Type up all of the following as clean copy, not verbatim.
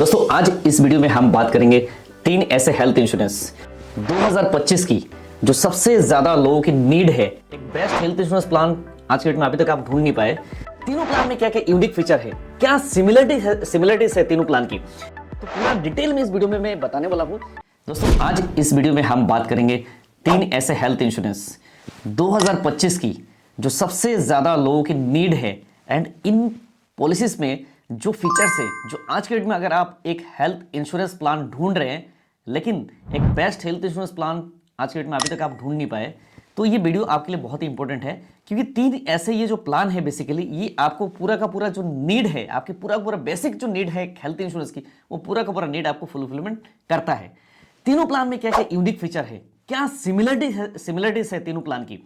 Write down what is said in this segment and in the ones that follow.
दोस्तों आज इस वीडियो में हम बात करेंगे तीन ऐसे हेल्थ इंश्योरेंस 2025 की जो सबसे ज्यादा लोगों की नीड है। एक बेस्ट हेल्थ इंश्योरेंस प्लान आज के डेट में अभी तक आप ढूंढ नहीं पाए। तीनों प्लान में क्या क्या यूनिक फीचर है, क्या सिमिलरिटीज है तीनों प्लान की, तो पूरा डिटेल में इस वीडियो में मैं बताने वाला हूं। दोस्तों आज इस वीडियो में हम बात करेंगे तीन ऐसे हेल्थ इंश्योरेंस 2025 की जो सबसे ज्यादा लोगों की नीड है एंड इन पॉलिसीज में जो फीचर्स है, जो आज के डेट में अगर आप एक हेल्थ इंश्योरेंस प्लान ढूंढ रहे हैं लेकिन एक बेस्ट हेल्थ इंश्योरेंस प्लान आज के डेट में अभी तक आप ढूंढ नहीं पाए, तो ये वीडियो आपके लिए बहुत ही इंपॉर्टेंट है। क्योंकि तीन ऐसे ये जो प्लान है बेसिकली ये आपको पूरा का पूरा जो नीड है, आपके पूरा का पूरा बेसिक जो नीड है हेल्थ इंश्योरेंस की, वो पूरा का पूरा नीड आपको फुलफिलमेंट करता है। तीनों प्लान में क्या क्या यूनिक फीचर है, क्या सिमिलरिटीज है तीनों प्लान की,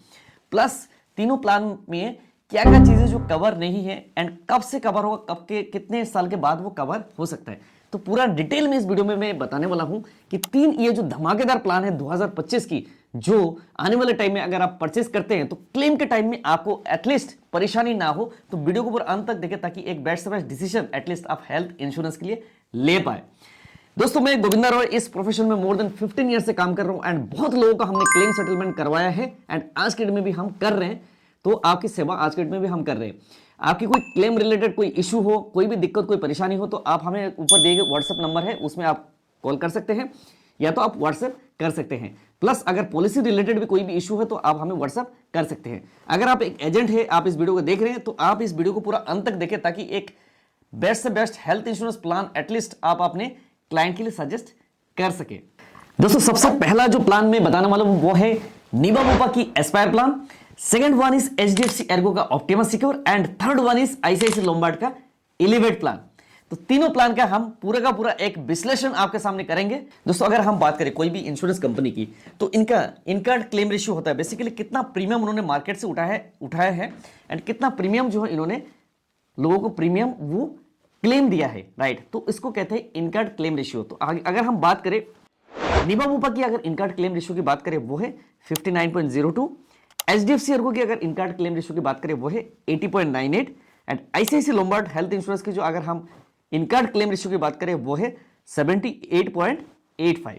प्लस तीनों प्लान में क्या क्या चीजें जो कवर नहीं है एंड कब से कवर होगा, कब के कितने साल के बाद वो कवर हो सकता है, तो पूरा डिटेल में इस वीडियो में मैं बताने वाला हूं कि तीन ये जो धमाकेदार प्लान है 2025 की, जो आने वाले टाइम में अगर आप परचेस करते हैं तो क्लेम के टाइम में आपको एटलीस्ट परेशानी ना हो। तो वीडियो को पूरा अंत तक देखें ताकि एक बेस्ट से बेस्ट डिसीजन एटलीस्ट आप हेल्थ इंश्योरेंस के लिए ले पाए। दोस्तों मैं गोविंदा रॉय इस प्रोफेशन में मोर देन 15 ईयर से काम कर रहा हूं एंड बहुत लोगों का हमने क्लेम सेटलमेंट करवाया है एंड आज के डेट में भी हम कर रहे हैं। तो आपकी सेवा आज के डेट में भी हम कर रहे हैं। आपकी कोई क्लेम रिलेटेड कोई इशू हो, कोई भी दिक्कत, कोई परेशानी हो, तो आप हमें ऊपर दिए गए व्हाट्सएप नंबर है उसमें आप कॉल कर सकते हैं या तो आप व्हाट्सएप कर सकते हैं। प्लस अगर पॉलिसी रिलेटेड भी कोई भी इशू है तो आप हमें व्हाट्सएप कर सकते हैं। अगर आप एक एजेंट है, आप इस वीडियो को देख रहे हैं, तो आप इस वीडियो को पूरा अंत तक देखें ताकि एक बेस्ट से best health insurance plan at least आप अपने क्लाइंट के लिए सजेस्ट कर सके। दोस्तों सबसे पहला जो प्लान मैं बताने वाला हूं वो है निवा बुपा की Aspire plan, second one is HDFC Ergo का Optima Secure and third one is ICICI Lombard का एलिवेट प्लान। तो तीनों प्लान का हम पूरा का पूरा एक विश्लेषण आपके सामने करेंगे। दोस्तों अगर हम बात करें कोई भी इंश्योरेंस कंपनी की, तो इनका क्लेम रेशियो होता है बेसिकली कितना प्रीमियम उन्होंने मार्केट से उठाया है एंड कितना प्रीमियम जो है इन्होंने लोगों को प्रीमियम वो क्लेम दिया है, राइट। तो इसको कहते हैं इनकार्ड क्लेम रेशियो। तो अगर हम बात करें निवा बुपा की, अगर इनकार्ड क्लेम रेशियो की बात करें वो है 59.02, एचडीएफसी एर्गो की अगर इनकार्ड क्लेम रेशियो की बात करें वो है 80.98 and ICICI Lombard health insurance की जो अगर हम इनकार्ड क्लेम रेशियो की बात करें वो है 78.85।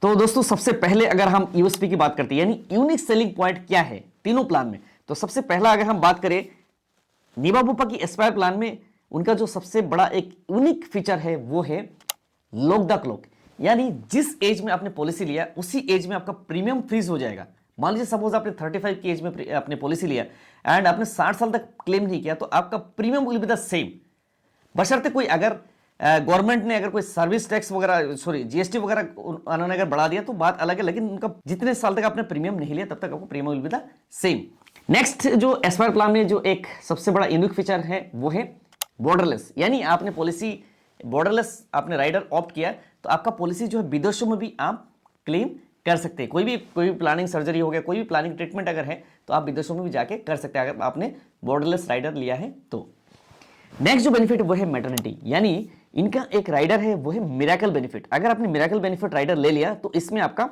तो दोस्तों सबसे पहले अगर हम यूएसपी की बात करते हैं यानी यूनिक सेलिंग पॉइंट क्या है तीनों प्लान में, तो सबसे पहला अगर हम बात करें निवा बुपा की एस्पायर प्लान में, उनका जो सबसे बड़ा एक यूनिक फीचर है वो है लॉक द क्लॉक। यानी जिस एज में आपने पॉलिसी लिया उसी एज में आपका प्रीमियम फ्रीज हो जाएगा। मान लीजिए सपोज आपने 35 की एज में आपने पॉलिसी लिया एंड आपने 60 साल तक क्लेम नहीं किया, तो आपका premium will be the same, बशर्ते कोई अगर गवर्नमेंट ने अगर कोई सर्विस टैक्स वगैरह जीएसटी वगैरह उन्होंने अगर बढ़ा दिया तो बात अलग है, लेकिन उनका जितने साल तक आपने प्रीमियम नहीं लिया तब तक आपको premium will be the same. Next जो एस्पायर प्लान में जो एक सबसे बड़ा यूनिक फीचर है वो है बॉर्डरलेस। यानी आपने पॉलिसी बॉर्डरलेस आपने राइडर ऑप्ट किया तो आपका पॉलिसी जो है विदेशों में भी आप क्लेम कर सकते हैं। कोई भी प्लानिंग सर्जरी हो गया, कोई भी प्लानिंग ट्रीटमेंट अगर है तो आप विदेशों में भी जाके कर सकते हैं अगर आपने बॉर्डरलेस राइडर लिया है तो। नेक्स्ट जो बेनिफिट वो है मैटरनिटी, यानी इनका एक राइडर है वो है मिरेकल बेनिफिट। अगर आपने मिरेकल बेनिफिट राइडर ले लिया तो इसमें आपका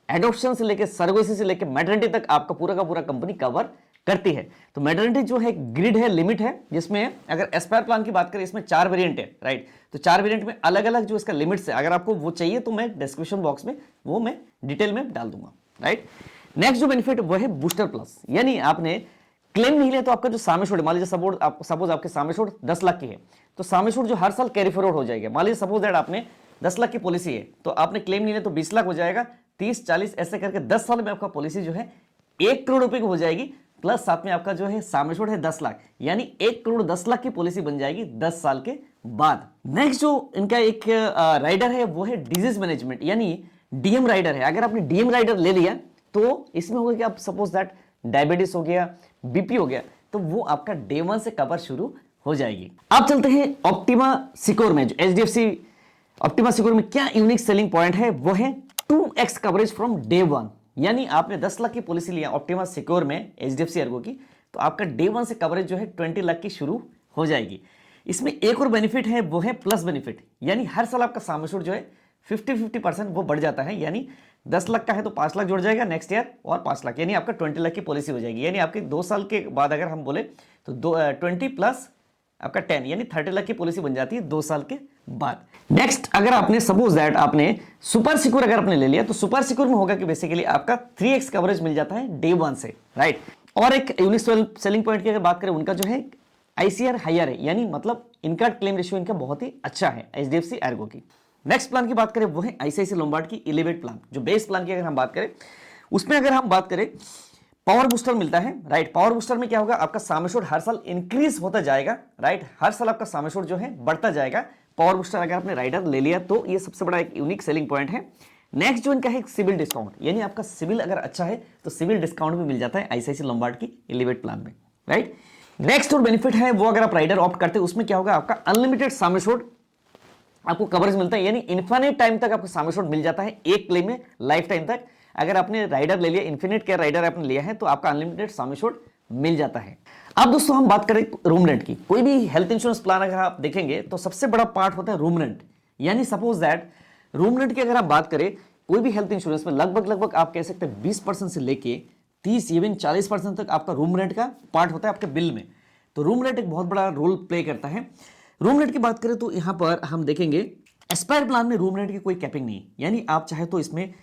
एडॉप्शन से लेकर सर्विस से लेकर मैटरनिटी तक आपका पूरा का पूरा कंपनी कवर करती है। तो मैटरनिटी जो है ग्रिड है, लिमिट है, जिसमें अगर एस्पायर प्लान की बात करें इसमें 4 वेरिएंट है, राइट। तो 4 वेरिएंट में अलग अलग जो इसका लिमिट्स है, अगर आपको वो चाहिए तो मैं डिस्क्रिप्शन बॉक्स में वो मैं डिटेल में डाल दूंगा, राइट। नेक्स्ट जो बेनिफिट वो है बूस्टर प्लस, यानी आपने क्लेम नहीं लिया तो आपका जो साम एश्योर्ड, मान लीजिए सपोज आपके साम एश्योर्ड 10 लाख की है तो साम एश्योर्ड जो हर साल कैरी फॉरवर्ड हो जाएगा। मान लीजिए सपोज दैट आपने 10 लाख की पॉलिसी है तो आपने क्लेम नहीं लिया तो 20 लाख हो जाएगा, 30-40 ऐसे करके 10 साल में आपका पॉलिसी जो है 1 करोड़ रुपए की हो जाएगी, प्लस साथ में आपका जो है साम एश्योर्ड है 10 लाख, यानी 1 करोड़ 10 लाख की पॉलिसी बन जाएगी 10 साल के बाद। नेक्स्ट जो इनका एक राइडर है वो है डिजीज मैनेजमेंट, यानी डीएम राइडर है। अगर आपने डीएम राइडर ले लिया तो इसमें होगा कि आप सपोज दैट डायबिटीज हो गया, बीपी हो गया, तो वो आपका डे 1 से कवर शुरू हो जाएगी। अब चलते हैं ऑप्टिमा सिक्योर में। जो एचडीएफसी ऑप्टिमा सिक्योर में क्या यूनिक सेलिंग पॉइंट है वो है 2x कवरेज फ्रॉम डे 1। यानी आपने 10 लाख की पॉलिसी लिया ऑप्टिमा सिक्योर में एचडीएफसी एर्गो की, तो आपका डे 1 से कवरेज जो है 20 लाख की शुरू हो जाएगी। इसमें एक और बेनिफिट है वो है प्लस बेनिफिट, यानी हर साल आपका साम एश्योर्ड जो है 50% वो बढ़ जाता है। यानी 10 लाख का है तो 5 लाख जुड़ जाएगा नेक्स्ट ईयर और 5 लाख, यानी आपका 20 लाख की पॉलिसी हो जाएगी। यानी आपके 2 साल के बाद अगर हम बोले तो 20 प्लस आपका 10 यानी 30 लाख की पॉलिसी बन जाती है 2 साल के बाद। नेक्स्ट, अगर आपने सपोज दैट आपने सुपर सिक्योर अगर आपने ले लिया, तो सुपर सिक्योर में होगा कि बेसिकली आपका 3x कवरेज मिल जाता है डे 1 से, राइट। और एक यूनिक सेलिंग पॉइंट की अगर बात करें, उनका जो है आईसीआर हायर है, यानी मतलब इनका क्लेम रेशियो इनका बहुत ही अच्छा है एचडीएफसी एर्गो की। नेक्स्ट प्लान की बात करें वो है आईसीआईसीआई लोम्बार्ड की एलिवेट प्लान। जो बेस प्लान की अगर हम बात करें, उसमें अगर हम बात करें पावर बूस्टर मिलता है, राइट। पावर बूस्टर में क्या होगा, आपका सम एश्योर्ड हर साल इंक्रीज होता जाएगा, राइट। हर साल आपका सम एश्योर्ड जो है बढ़ता जाएगा। पावर बूस्टर अगर आपने राइडर ले लिया तो ये सबसे बड़ा एक यूनिक सेलिंग पॉइंट है। नेक्स्ट जो इनका है सिविल डिस्काउंट, यानी आपका सिविल अगर अच्छा है तो सिविल डिस्काउंट भी मिल जाता है आईसीआईसीआई लोम्बार्ड की एलिवेट प्लान में, राइट। नेक्स्ट और बेनिफिट है वो अगर आप राइडर ऑप्ट करते हैं, उसमें क्या होगा, आपका अनलिमिटेड सम एश्योर्ड आपको कवरेज मिलता है, यानी इन्फिनिट टाइम तक आपको सम एश्योर्ड मिल जाता है एक क्लेम में, लाइफ टाइम तक। अगर आपने राइडर ले लिया, इन्फिनिट केयर राइडर आपने लिया है, तो आपका अनलिमिटेड सम एश्योर्ड मिल जाता है। अब दोस्तों हम बात करें रूम रेंट की। कोई भी हेल्थ इंश्योरेंस प्लान अगर आप देखेंगे तो सबसे बड़ा पार्ट होता है रूम रेंट, यानी सपोज दैट रूम रेंट की अगर आप बात करें कोई भी हेल्थ इंश्योरेंस में लगभग आप कह सकते हैं 20% से लेके 30 इवन 40% तक आपका रूम रेंट का पार्ट होता है आपके बिल में। तो रूम रेंट एक बहुत बड़ा रोल प्ले करता है। रूम रेंट की बात करें तो यहां पर हम देखेंगे एस्पायर प्लान में रूम रेंट की कोई कैपिंग नहीं, यानी आप चाहे तो इसमें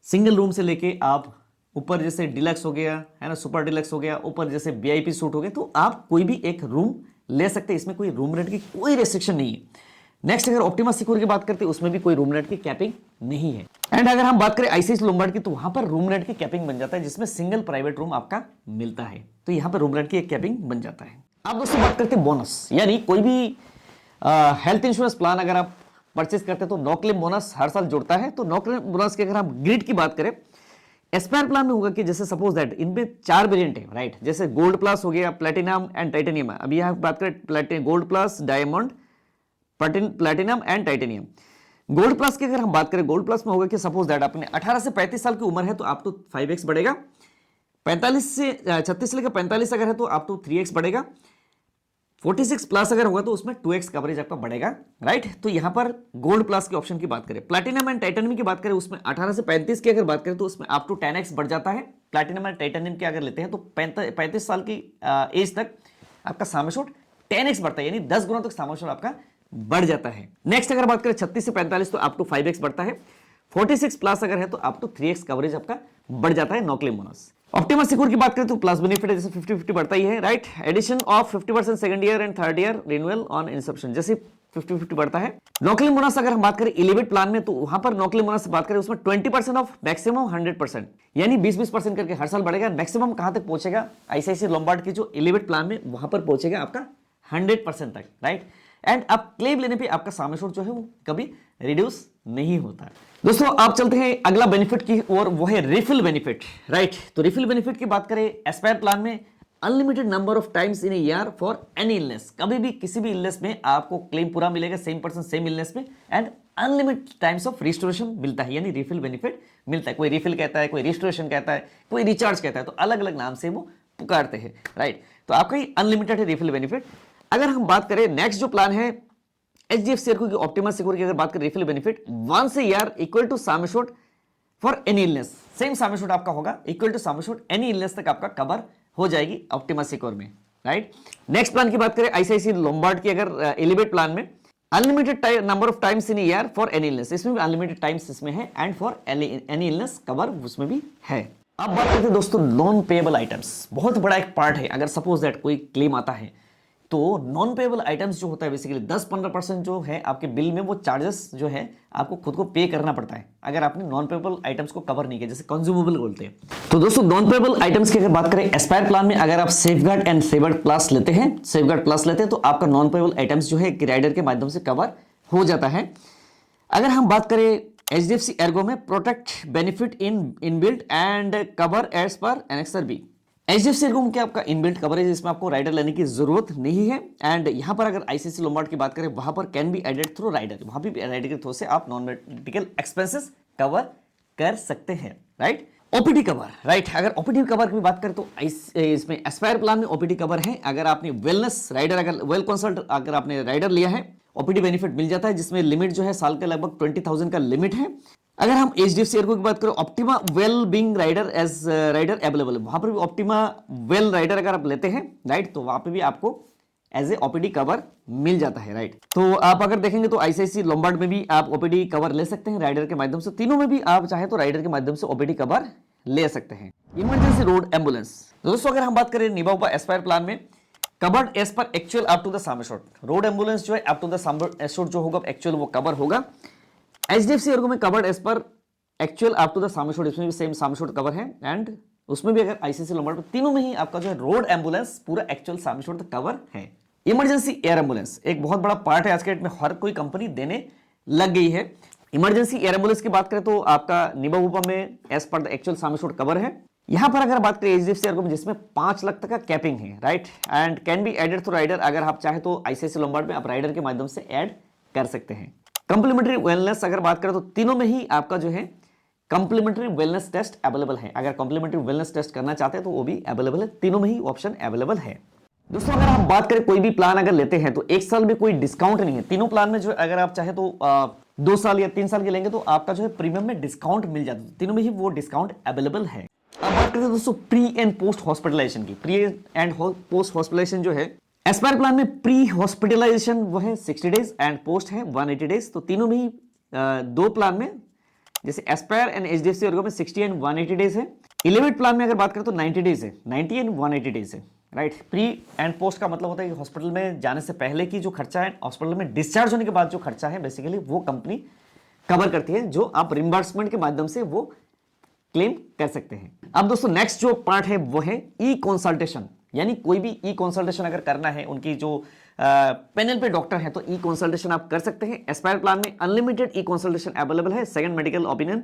सिंगल रूम से लेके आप ऊपर जैसे डिलक्स हो गया है ना, सुपर डिलक्स हो गया, ऊपर जैसे वीआईपी सूट हो गया, तो आप कोई भी एक रूम ले सकते हैं। इसमें कोई रूम रेंट की कोई रेस्ट्रिक्शन नहीं है। नेक्स्ट अगर ऑप्टिमा सिक्योर की बात करते हैं, उसमें भी कोई रूम रेंट की कैपिंग नहीं है। एंड अगर हम बात करें आईसीआईसीआई लोम्बार्ड की, तो वहां पर रूम रेंट की कैपिंग बन जाता है, जिसमें सिंगल प्राइवेट रूम आपका मिलता है, तो यहां पर रूम रेंट की एक कैपिंग बन जाता है। अब दोस्तों बात करते हैं बोनस, यानी कोई भी हेल्थ इंश्योरेंस प्लान अगर आप परचेस करते हैं तो नो क्लेम बोनस हर साल जुड़ता है। तो नो क्लेम बोनस की अगर हम ग्रिड की बात करें, एस्पायर प्लान में होगा कि जैसे सपोज दैट इनमें 4 वेरिएंट है, राइट। जैसे गोल्ड प्लस हो गया, प्लेटिनम एंड टाइटेनियम। अभी यहां बात करें gold plus, diamond, platinum and titanium. Gold plus की अगर हम बात करें, गोल्ड प्लस में होगा कि सपोज दैट आपने 18 से 35 साल की उम्र है तो आप तो 5x बढ़ेगा, 36 से लेकर 45 अगर है तो आप तो 3x बढ़ेगा, 46 प्लस अगर होगा तो उसमें 2x कवरेज आपका बढ़ेगा, राइट। तो यहां पर गोल्ड प्लस के ऑप्शन की बात करें, प्लैटिनम एंड टाइटेनियम की बात करें, उसमें 18 से 35 की अगर बात करें तो उसमें आप टू 10x बढ़ जाता है। प्लैटिनम एंड टाइटेनियम की अगर लेते हैं तो 35 साल की एज तक आपका सम एश्योर्ड 10x बढ़ता है, यानी 10 गुना तक सम एश्योर्ड आपका बढ़ जाता है। नेक्स्ट अगर बात करें 36 से 45 तो आप टू 5x बढ़ता है, 46 प्लस अगर है तो आप टू 3x कवरेज आपका बढ़ जाता है, no claim bonus. Optima Secure की बात करें तो प्लस बेनिफिट है, जैसे 50-50 बढ़ता ही है, right. Addition of 50% second year and third year renewal on inception, जैसे 50-50 बढ़ता है। नो क्लेम बोनस अगर हम बात करें एलिवेट प्लान में, तो वहां पर नो क्लेम बोनस बात करें उसमें 20% ऑफ मैक्सिमम 100%, यानी 20% करके हर साल बढ़ेगा। मैक्सिमम कहां तक पहुंचेगा, आईसीआईसीआई लोम्बार्ड की जो एलिवेट प्लान में वहां पर पहुंचेगा आपका 100% तक, राइट। एंड अब क्लेम लेने पे आपका सम एश्योर्ड जो है वो कभी रिड्यूस नहीं होता। दोस्तों आप चलते हैं अगला बेनिफिट की और वो है रिफिल बेनिफिट, राइट। तो रिफिल बेनिफिट की बात करें, एस्पायर प्लान में unlimited number of times in a year for any illness, कभी भी किसी भी इलनेस में आपको क्लेम पूरा मिलेगा, सेम पर्सन सेम इलनेस में, and unlimited times of restoration मिलता है, यानी रिफिल बेनिफिट मिलता है। कोई रिफिल कहता है, कोई रिस्टोरेशन कहता है, कोई रिचार्ज कहता है, तो अलग अलग नाम से वो पुकारते हैं, राइट। तो आपका ही अनलिमिटेड है रिफिल बेनिफिट। अगर हम बात करें नेक्स्ट जो प्लान है एचडीएफसी एर्गो की ऑप्टिमा सिक्योर की अगर बात करें, refill benefit 1 year equal to sum assured for any illness, same sum assured आपका होगा equal to sum assured any illness तक आपका कवर हो जाएगी ऑप्टिमा सिक्योर में, राइट। नेक्स्ट प्लान की बात करें आईसीआईसीआई लोम्बार्ड की अगर एलिवेट प्लान में, unlimited number of times in year for any illness, इसमें भी अनलिमिटेड टाइम्स इसमें है, and for any illness cover उसमें भी है। अब बात करते हैं दोस्तों नॉन पेएबल आइटम्स, बहुत बड़ा एक पार्ट है। अगर सपोज दैट कोई क्लेम आता है तो नॉन पेएबल आइटम्स जो होता है बेसिकली 10-15% जो है आपके बिल में, वो चार्जेस जो है आपको खुद को पे करना पड़ता है अगर आपने नॉन पेएबल आइटम्स को कवर नहीं किया, जैसे कंज्यूमेबल बोलते हैं। तो दोस्तों नॉन पेएबल आइटम्स की अगर बात करें एस्पायर प्लान में, अगर आप सेफगार्ड एंड सेफगार्ड प्लस लेते हैं तो आपका नॉन पेएबल आइटम्स जो है राइडर के माध्यम से कवर हो जाता है। अगर हम बात करें एचडीएफसी एर्गो में, protect benefit inbuilt and cover as per annexure B, HDFC Ergo में आपका इनबिल्ट कवरेज, इसमें आपको राइडर लेने की जरूरत नहीं है। एंड यहां पर अगर आईसीआईसीआई लोम्बार्ड की बात करें, वहां पर can be added through rider, वहां भी राइडर के थ्रू से आप नॉन मेडिकल एक्सपेंसेस कवर कर सकते हैं, राइट। OPD cover, right. अगर ओपीडी कवर की बात करें तो इसमें एस्पायर प्लान में ओपीडी कवर है। अगर आपने वेलनेस राइडर, अगर वेल कंसल्ट अगर आपने राइडर लिया है, ओपीडी बेनिफिट मिल जाता है, जिसमें लिमिट जो है साल के लगभग 20,000 का लिमिट है। अगर हम एचडीएफसी एर्गो की बात करें, Optima well being rider as rider available है, वहां पर भी ऑप्टिमा वेल राइडर अगर आप लेते हैं, राइट, तो वहां पे भी आपको एज ए ओपीडी कवर मिल जाता है, राइट। तो आप अगर देखेंगे तो आईसीआईसी लोम्बार्ड में भी आप ओपीडी कवर ले सकते हैं राइडर के माध्यम से, तीनों में भी आप चाहे तो राइडर के माध्यम से ओपीडी कवर ले सकते हैं। इमरजेंसी रोड एम्बुलेंस दोस्तों, अगर हम बात करें निभाउपा एस्पायर प्लान में, covered as per actual up to the sum assured, road ambulance जो है up to the sum assured जो होगा एक्चुअल वो कवर होगा। एचडीएफसी एर्गो में covered as per actual up to the sum assured, इसमें भी सेम सम एश्योर्ड कवर है, एंड उसमें भी अगर आईसीआईसी लोम्बार्ड में तीनों में ही आपका जो है रोड एम्बुलेंस पूरा एक्चुअल सम एश्योर्ड कवर है। इमरजेंसी एयर एम्बुलेंस एक बहुत बड़ा पार्ट है आज के डेट में, हर कोई कंपनी देने लग गई है। इमरजेंसी एयर एम्बुलेंस की बात करें तो आपका निभाउपा में as per the actual sum assured cover है। यहां पर अगर बात करें एचडीएफसी एर्गो में जिसमें 5 लाख तक का कैपिंग है, right, and can be added to rider, अगर आप चाहे तो आईसीआईसी लोम्बार्ड में आप राइडर के माध्यम से ऐड कर सकते हैं। कंप्लीमेंट्री वेलनेस अगर बात करें तो तीनों में ही आपका जो है कंप्लीमेंट्री वेलनेस टेस्ट अवेलेबल है, अगर कंप्लीमेंट्री वेलनेस टेस्ट करना चाहते हैं तो वो भी अवेलेबल है, तीनों में ही ऑप्शन अवेलेबल है। दोस्तों अगर हम बात करें कोई भी प्लान अगर लेते हैं तो 1 साल में कोई डिस्काउंट नहीं है, तीनों प्लान में जो अगर आप चाहे तो 2 साल या 3 साल के लेंगे तो आपका जो है प्रीमियम में डिस्काउंट मिल जाता है, तीनों में ही वो डिस्काउंट अवेलेबल है। अब बात करते हैं दोस्तों प्री एंड पोस्ट हॉस्पिटलाइजेशन की। प्री एंड पोस्ट हॉस्पिटलाइजेशन जो है एस्पायर प्लान में प्री हॉस्पिटलाइजेशन वो है 60 डेज एंड पोस्ट है 180 डेज, तो तीनों में ही 2 प्लान में जैसे एस्पायर एंड एचडीएफसी एर्गो में 60 एंड 180 डेज है। इलेवेट प्लान में अगर बात करें तो 90 डेज है, 90 एंड 180 डेज है, राइट। प्री एंड पोस्ट का मतलब होता है कि हॉस्पिटल में जाने से पहले की जो खर्चा है, हॉस्पिटल में डिस्चार्ज होने के बाद जो खर्चा है बेसिकली वो कंपनी कवर करती है, जो आप रिम्बर्समेंट के माध्यम से वो क्लेम कर सकते हैं। अब दोस्तों नेक्स्ट जो पार्ट है वो है ई कंसल्टेशन, यानी कोई भी ई कंसल्टेशन अगर करना है, उनकी जो पैनल पे डॉक्टर है तो ई कंसल्टेशन आप कर सकते हैं। एस्पायर प्लान में अनलिमिटेड ई कंसल्टेशन अवेलेबल है, सेकंड मेडिकल ओपिनियन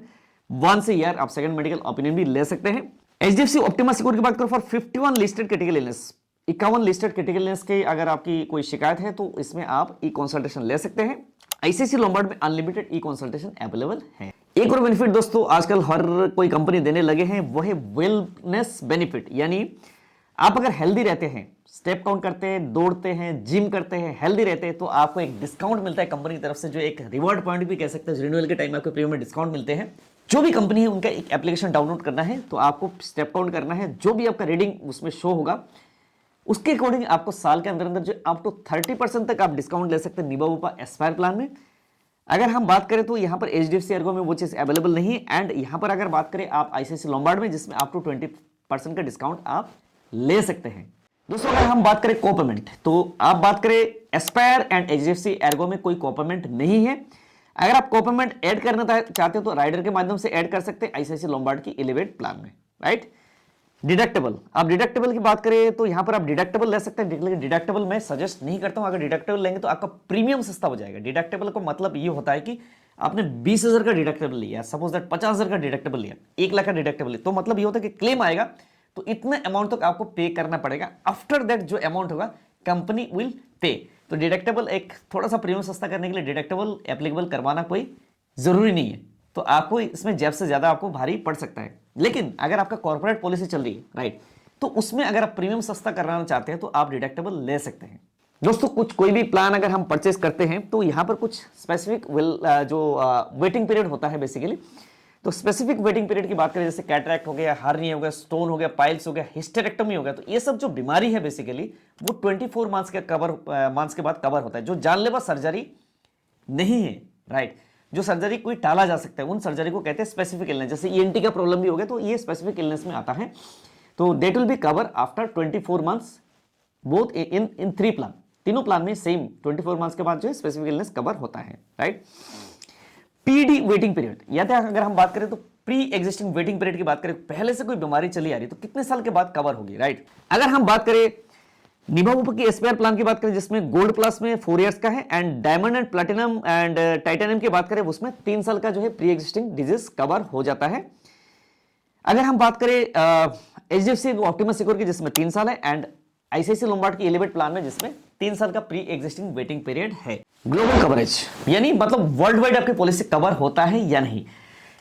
1 से ईयर आप सेकंड मेडिकल ओपिनियन भी ले सकते हैं। एचडीएफसी ऑप्टिमा सिक्योर की बात करो for 51 listed critical illness, 51 listed critical illness के अगर आपकी कोई शिकायत है तो इसमें आप ई कंसल्टेशन ले सकते हैं। आईसीआईसी लोम्बार्ड में अनलिमिटेड ई कंसल्टेशन अवेलेबल है। एक और बेनिफिट दोस्तों आजकल हर कोई कंपनी देने लगे हैं वो है वेलनेस बेनिफिट, यानी आप अगर हेल्दी रहते हैं, स्टेप काउंट करते हैं, दौड़ते हैं, जिम करते हैं, हेल्दी रहते हैं, तो आपको एक डिस्काउंट मिलता है कंपनी की तरफ से, जो एक रिवॉर्ड पॉइंट भी कह सकते हैं। रिन्यूअल के टाइम आपको प्रीमियम में डिस्काउंट मिलते हैं। जो भी कंपनी है उनका एक एप्लीकेशन डाउनलोड करना है, तो आपको स्टेप काउंट करना है, जो भी आपका रीडिंग उसमें शो होगा उसके अकॉर्डिंग आपको साल के अंदर अंदर जो अप टू 30% तक आप डिस्काउंट ले सकते हैं निभाउपा एस्पायर प्लान में। अगर हम बात करें तो यहाँ पर एचडीएफसी एर्गो में वो चीज अवेलेबल नहीं है, एंड यहाँ पर अगर बात करें आप आईसीआईसी लोम्बार्ड में जिसमें अप टू 20% का डिस्काउंट आप ले सकते हैं। दोस्तों अगर हम बात करें कोपेमेंट, तो आप बात करें एस्पायर एंड एचडीएफसी एर्गो में कोई कोपेमेंट नहीं है। अगर आप कोपेमेंट ऐड करना चाहते हो तो राइडर के माध्यम से ऐड कर सकते हैं आईसीआईसी लोम्बार्ड की एलिवेट प्लान में, राइट। डिडक्टेबल, आप डिडक्टेबल की बात करें तो यहां पर आप डिडक्टेबल ले सकते हैं, लेकिन डिडक्टेबल मैं सजेस्ट नहीं करता हूं। अगर डिडक्टेबल लेंगे तो आपका प्रीमियम सस्ता हो जाएगा। डिडक्टेबल का मतलब ये होता है कि आपने 20,000 का डिडक्टेबल लिया, सपोज दैट 50,000 का डिडक्टेबल लिया, 1 लाख का डिडक्टेबल लिया, तो मतलब ये होता है कि क्लेम आएगा तो इतने अमाउंट तक आपको पे करना पड़ेगा। आफ्टर दैट जो अमाउंट होगा कंपनी विल पे। तो डिडक्टेबल एक थोड़ा सा प्रीमियम सस्ता करने के लिए डिडक्टेबल एप्लीकेबल करवाना कोई जरूरी नहीं है, तो आपको इसमें जेब से ज्यादा आपको भारी पड़ सकता है। लेकिन अगर आपका कॉर्पोरेट पॉलिसी चल रही है, राइट, तो उसमें अगर आप प्रीमियम सस्ता कराना चाहते हैं तो आप डिडक्टेबल ले सकते हैं। दोस्तों कोई भी प्लान अगर हम परचेस करते हैं तो यहां पर कुछ स्पेसिफिक जो वेटिंग पीरियड होता है बेसिकली, तो स्पेसिफिक वेटिंग पीरियड की बात करें जैसे कैटरैक्ट हो गया, हार्निया हो गया, स्टोन हो गया, पाइल्स हो गया, हिस्टेरेक्टोमी हो गया, तो ये सब जो बीमारी है बेसिकली वो 24 मंथ्स के बाद कवर होता है, जो जानलेवा सर्जरी नहीं है, राइट। जो सर्जरी कोई टाला जा सकता है उन सर्जरी को कहते हैं स्पेसिफिक इलनेस। जैसे ईएनटी का प्रॉब्लम भी हो गया तो ये स्पेसिफिक इलनेस में आता है, तो that will be cover after 24 months both in 3 plan. तीनों प्लान में सेम 24 मंथ्स के बाद जो है स्पेसिफिक इलनेस कवर होता है, राइट। पीडी वेटिंग पीरियड, या तो अगर हम बात करें तो प्री एग्जिस्टिंग वेटिंग पीरियड की बात करें, पहले से कोई बीमारी चली आ रही है तो कितने साल के बाद कवर होगी, राइट। अगर हम बात करें निभाउपा की एस्पायर प्लान की बात करें जिसमें गोल्ड प्लस में 4 इयर्स का है, and diamond and platinum and titanium की बात करें उसमें 3 साल का जो है प्री एग्जिस्टिंग डिजीज कवर हो जाता है। अगर हम बात करें एचडीएफसी ऑप्टिमा सिक्योर की जिसमें 3 साल है, एंड आईसीआईसी लोम्बार्ड की एलिवेट प्लान में जिसमें 3 साल का प्री एग्जिस्टिंग वेटिंग पीरियड है। ग्लोबल कवरेज, यानी मतलब वर्ल्ड वाइड आपकी पॉलिसी कवर होता है या नहीं।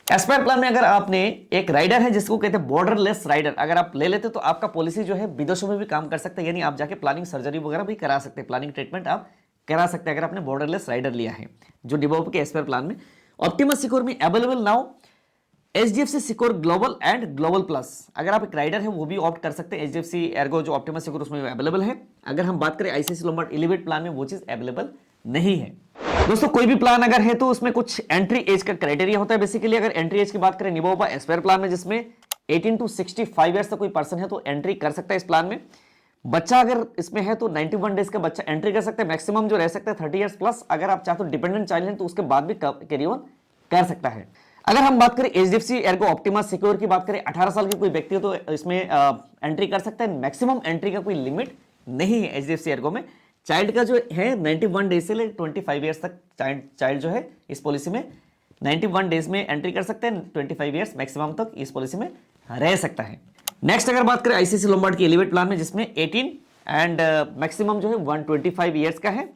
एस्पायर प्लान में अगर आपने एक राइडर है जिसको कहते हैं बॉर्डरलेस राइडर, अगर आप ले लेते तो आपका पॉलिसी जो है विदेशों में भी काम कर सकते हैं, यानी आप जाके प्लानिंग सर्जरी वगैरह भी करा सकते हैं, प्लानिंग ट्रीटमेंट आप करा सकते हैं अगर आपने बॉर्डरलेस राइडर लिया है, जो निभाउपा के एस्पायर प्लान में। ऑप्टिमा सिक्योर में available now HDFC secure global and global plus, अगर आप एक राइडर है वो भी ऑप्ट कर सकते हैं। HDFC एर्गो जो ऑप्टिमा सिक्योर उसमें अवेलेबल है। अगर हम बात करें ICICI लोम्बार्ड एलिवेट प्लान में वो चीज अवेलेबल नहीं है। दोस्तों कोई भी प्लान अगर है तो उसमें कुछ एंट्री एज का क्राइटेरिया होता है। बेसिकली अगर एंट्री एज की बात करें निबा एस्पायर प्लान में, जिसमें 18 to 65 ईयर्स तक कोई पर्सन है तो एंट्री कर सकता है इस प्लान में। बच्चा अगर इसमें है तो 91 डेज का बच्चा एंट्री कर सकता है। मैक्सिमम जो रह सकता है 30 ईयर्स प्लस। अगर आप चाहते हो डिपेंडेंट चाइल्ड है तो उसके बाद भी कैरी ऑन कर सकता है। अगर हम बात करें HDFC एर्गो ऑप्टिमा सिक्योर की बात करें, 18 साल के कोई व्यक्ति हो तो इसमें एंट्री कर सकता है। मैक्सिमम एंट्री का कोई लिमिट नहीं है HDFC एर्गो में। चाइल्ड का जो है 91 डेज से लेकर 25 ईयर्स तक चाइल्ड जो है इस पॉलिसी में 91 डेज में एंट्री कर सकते हैं। 25 ईयर्स मैक्सिमम तक इस पॉलिसी में रह सकता है। नेक्स्ट अगर बात करें ICICI लोम्बार्ड की एलिवेट प्लान में, जिसमें 18 एंड मैक्सिमम जो है 125 ईयर्स का है।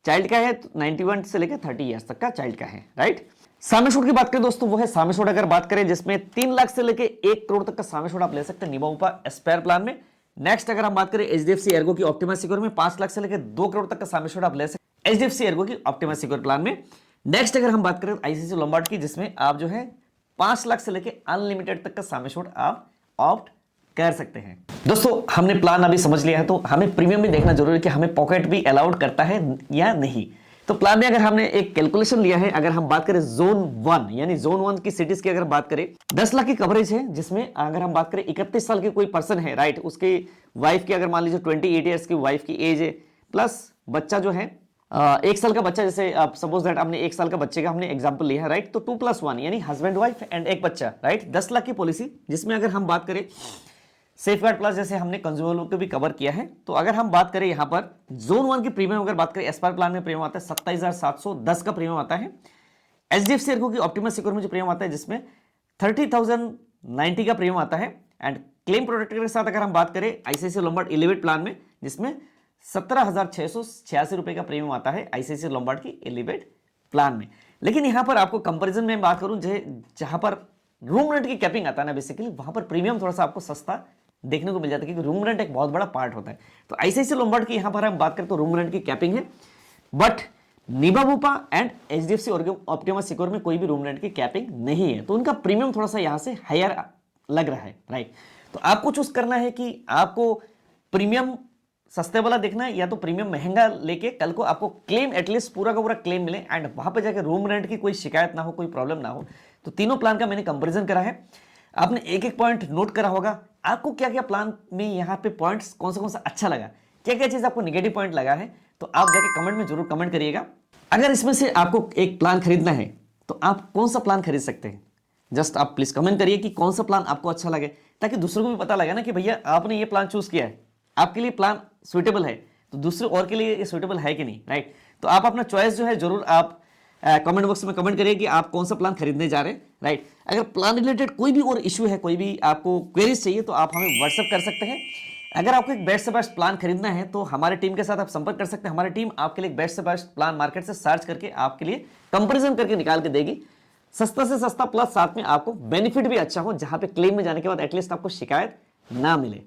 चाइल्ड का है 91 से लेकर 30 ईयर्स तक का चाइल्ड का है, राइट। साम एश्योर्ड की बात करें दोस्तों, वो है साम एश्योर्ड अगर बात करें जिसमें 3 लाख से लेकर 1 करोड़ तक का साम एश्योर्ड आप ले सकते हैं निबा एस्पायर प्लान में। नेक्स्ट अगर हम बात करें HDFC एर्गो की ऑप्टिमा सिक्योर में 5 लाख से लेकर 2 करोड़ तक का साम एश्योर्ड आप ले सकते हैं HDFC एर्गो की ऑप्टिमा सिक्योर प्लान में। नेक्स्ट अगर हम बात करें ICICI लोम्बार्ड की, जिसमें आप जो है 5 लाख से लेकर अनलिमिटेड तक का साम एश्योर्ड आप ऑप्ट कर सकते हैं। दोस्तों हमने प्लान अभी समझ लिया है तो हमें प्रीमियम भी देखना जरूरी है कि हमें पॉकेट भी अलाउड करता है या नहीं। तो प्लान में अगर हमने एक कैलकुलेशन लिया है, अगर हम बात करें जोन 1 यानी जोन 1 की सिटीज की अगर बात करें 10 लाख की कवरेज है, जिसमें अगर हम बात करें 31 साल के कोई पर्सन है, राइट, उसकी वाइफ की अगर मान लीजिए 28 ईयर्स की वाइफ की एज है, प्लस बच्चा जो है 1 साल का बच्चा, जैसे आप सपोज दैट आपने 1 साल का बच्चे का हमने एग्जांपल लिया है, राइट, तो 2+1 यानी हस्बैंड वाइफ एंड एक बच्चा, राइट, 10 लाख की पॉलिसी, जिसमें अगर हम बात करें सेफगार्ड प्लस जैसे हमने कंज्यूमर को भी कवर किया है। तो अगर हम बात करें यहां पर जोन 1 की प्रीमियम अगर बात करें, एस्पायर प्लान में प्रीमियम आता है 27,710 का प्रीमियम आता है। HDFC एर्गो की ऑप्टिमा सिक्योर में जो प्रीमियम आता है जिसमें 30,090 का प्रीमियम आता है। एंड क्लेम प्रोटेक्टर के साथ अगर हम बात करें ICICI लोम्बार्ड एलिवेट प्लान में, जिसमें 17,686 रुपए का प्रीमियम आता है ICICI लोम्बार्ड की एलिवेट प्लान में। लेकिन यहां पर आपको कंपेरिजन में बात करूं जहां पर रूम रेंट की कैपिंग आता है ना, बेसिकली वहां पर प्रीमियम थोड़ा सा आपको सस्ता देखने को मिल जाता है, क्योंकि रूम रेंट एक बहुत बड़ा पार्ट होता है। तो ICICI लोम्बार्ड की यहां पर हम बात करें तो रूम रेंट की कैपिंग है, but Niba and HDFC optima Secure में कोई भी रूम रेंट की कैपिंग नहीं है। तो उनका प्रीमियम थोड़ा सा यहां से हायर लग रहा है, राइट। तो आपको चूज करना है कि आपको प्रीमियम सस्ते वाला देखना है या तो प्रीमियम महंगा लेके कल को आपको क्लेम एटलीस्ट पूरा का पूरा क्लेम मिले एंड वहां पे जाके रूम रेंट की कोई शिकायत ना हो, कोई प्रॉब्लम ना हो। तो तीनों प्लान का मैंने कंपैरिजन करा है। आपने एक एक पॉइंट नोट करा होगा, आपको क्या क्या प्लान में यहाँ पे पॉइंट्स कौन सा अच्छा लगा, क्या क्या चीज आपको नेगेटिव पॉइंट लगा है, तो आप जाके कमेंट में जरूर कमेंट करिएगा। अगर इसमें से आपको एक प्लान खरीदना है तो आप कौन सा प्लान खरीद सकते हैं, जस्ट आप प्लीज कमेंट करिए कि कौन सा प्लान आपको अच्छा लगे, ताकि दूसरों को भी पता लगे ना कि भैया आपने ये प्लान चूज किया है, आपके लिए प्लान सुइटेबल है, तो दूसरे और के लिए ये सुइटेबल है कि नहीं, राइट। तो आप अपना चॉइस जो है जरूर आप कमेंट बॉक्स में कमेंट करिए कि आप कौन सा प्लान खरीदने जा रहे हैं, राइट। अगर प्लान रिलेटेड कोई भी और इशू है, कोई भी आपको क्वेरीज चाहिए तो आप हमें व्हाट्सएप कर सकते हैं। अगर आपको एक बेस्ट से बेस्ट प्लान खरीदना है तो हमारे टीम के साथ आप संपर्क कर सकते हैं। हमारी टीम आपके लिए एक बेस्ट से बेस्ट प्लान मार्केट से सर्च करके आपके लिए कंपेरिजन करके निकाल के देगी, सस्ता से सस्ता, प्लस साथ में आपको बेनिफिट भी अच्छा हो, जहां पे क्लेम में जाने के बाद एटलीस्ट आपको शिकायत ना मिले।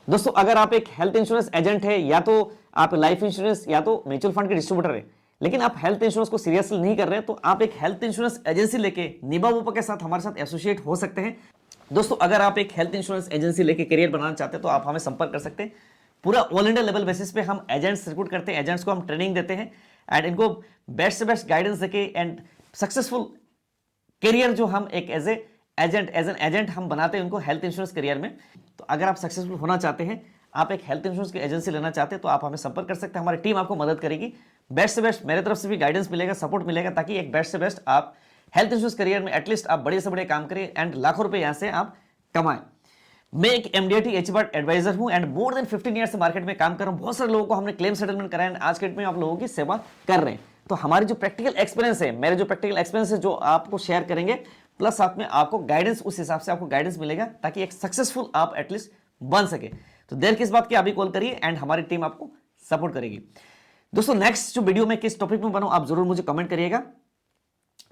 दोस्तों अगर आप एक हेल्थ इंश्योरेंस एजेंट है, या तो आप लाइफ इंश्योरेंस या तो म्यूचुअल फंड के डिस्ट्रीब्यूटर है, लेकिन आप हेल्थ इंश्योरेंस को सीरियसली नहीं कर रहे, तो आप एक हेल्थ इंश्योरेंस एजेंसी लेके निबा के साथ हमारे साथ एसोसिएट हो सकते हैं। दोस्तों अगर आप एक हेल्थ इंश्योरेंस एजेंसी लेके करियर बनाना चाहते हैं तो आप हमें संपर्क कर सकते हैं। पूरा ऑल इंडिया लेवल बेसिस पे हम एजेंट्स रिक्रूट करते हैं, एजेंट्स को हम ट्रेनिंग देते हैं एंड इनको बेस्ट से बेस्ट गाइडेंस देके एंड सक्सेसफुल करियर जो हम एक एज एन एजेंट हम बनाते हैं उनको हेल्थ इंश्योरेंस करियर में। तो अगर आप सक्सेसफुल होना चाहते हैं, आप एक हेल्थ इंश्योरेंस की एजेंसी लेना चाहते हैं, तो आप हमें संपर्क कर सकते हैं। हमारी टीम आपको मदद करेगी, बेस्ट से बेस्ट मेरे तरफ से भी गाइडेंस मिलेगा, सपोर्ट मिलेगा, ताकि एक बेस्ट से बेस्ट आप हेल्थ इंश्योरेंस करियर में एटलीस्ट आप बड़े से बड़े काम करें एंड लाखों रुपए यहां से आप कमाएं। मैं एक MDRT HBAT एडवाइजर हूं एंड मोर देन 15 ईयर से मार्केट में काम कर रहा हूं। बहुत सारे लोगों को हमने क्लेम सेटलमेंट कराया एंड आज के डेट में आप लोगों की सेवा कर रहे हैं। तो हमारी जो प्रैक्टिकल एक्सपीरियंस है, मेरे जो प्रैक्टिकल एक्सपीरियंस है, जो आपको शेयर करेंगे, प्लस साथ में आपको गाइडेंस, उस हिसाब से आपको गाइडेंस मिलेगा ताकि एक सक्सेसफुल आप एटलीस्ट बन सके। तो देर किस बात की, अभी कॉल करिए एंड हमारी टीम आपको सपोर्ट करेगी। दोस्तों नेक्स्ट जो वीडियो में किस टॉपिक में बनाऊं आप जरूर मुझे कमेंट करिएगा,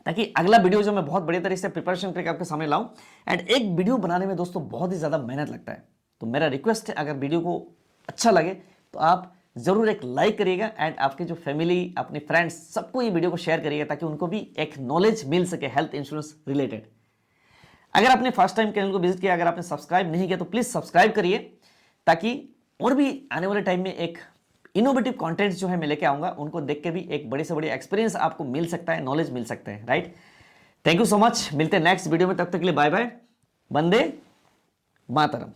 ताकि अगला वीडियो जो मैं बहुत बड़ी तरीके से प्रिपरेशन करके आपके सामने लाऊं। एंड एक वीडियो बनाने में दोस्तों बहुत ही ज्यादा मेहनत लगता है, तो मेरा रिक्वेस्ट है अगर वीडियो को अच्छा लगे तो आप जरूर एक लाइक करिएगा एंड आपके जो फैमिली, अपने फ्रेंड्स, सबको ये वीडियो को शेयर करिएगा ताकि उनको भी एक नॉलेज मिल सके हेल्थ इंश्योरेंस रिलेटेड। अगर आपने फर्स्ट टाइम चैनल को विजिट किया, अगर आपने सब्सक्राइब नहीं किया तो प्लीज सब्सक्राइब करिए, ताकि और भी आने वाले टाइम में एक इनोवेटिव कंटेंट्स जो है मैं लेके आऊंगा, उनको देख के भी एक बड़े से बड़े एक्सपीरियंस आपको मिल सकता है, नॉलेज मिल सकता है, right. Thank you so much, मिलते हैं नेक्स्ट वीडियो में, तब तक के लिए बाय बाय, वंदे मातरम।